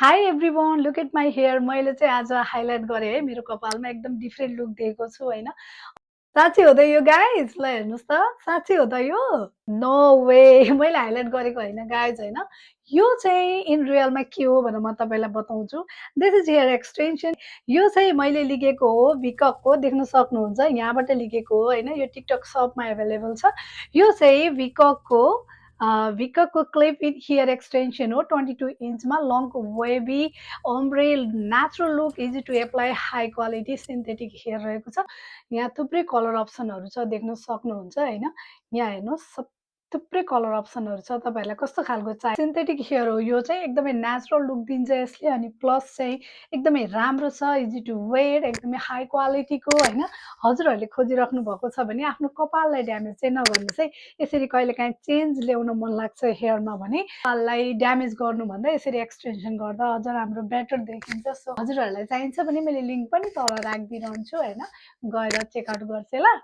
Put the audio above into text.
high everyone look at my hair मैले चाहिँ आज हाइलाइट गरेँ है मेरो कपालमा एकदम डिफ्रेन्ट लुक दिएको छु होइन साँच्चै हो त यो गाइज ल हेर्नुहोस् त साँच्चै हो त यो नो वे मैले हाइलाइट गरेको होइन गाइज होइन यो चाहिँ इन रियलमा के हो भनेर म तपाईँलाई बताउँछु दिस इज हेयर एक्सटेन्सन यो चाहिँ मैले लिखेको हो भिककको देख्न सक्नुहुन्छ यहाँबाट लिखेको हो होइन यो टिकटक सपमा एभाइलेबल छ यो चाहिँ भिककको भिककको क्लिप इन हेयर एक्सटेन्सन हो 22 इन्चमा long wavy ombre natural look easy to apply high quality synthetic hair रहेको छ यहाँ थुप्रै कलर अप्सनहरू छ देख्न सक्नुहुन्छ होइन यहाँ हेर्नुहोस् थुप्रै कलर अप्सनहरू छ तपाईँहरूलाई कस्तो खालको चाहियो सिन्थेटिक हेयर हो यो चाहिँ एकदमै नेचुरल लुक दिन्छ यसले अनि प्लस चाहिँ एकदमै राम्रो छ इजी टु वेयर एकदमै हाई क्वालिटीको होइन हजुरहरूले खोजिराख्नु भएको छ भने आफ्नो कपाललाई ड्यामेज चाहिँ नगर्नुहोस् है यसरी कहिलेकाहीँ चेन्ज ल्याउन मन लाग्छ हेयरमा भने कपाललाई ड्यामेज गर्नुभन्दा यसरी एक्सटेन्सन गर्दा अझ राम्रो बेटर देखिन्छ सो हजुरहरूलाई चाहिन्छ भने मैले लिङ्क पनि तल राखिदिइरहन्छु होइन गएर चेकआउट गर्छ ल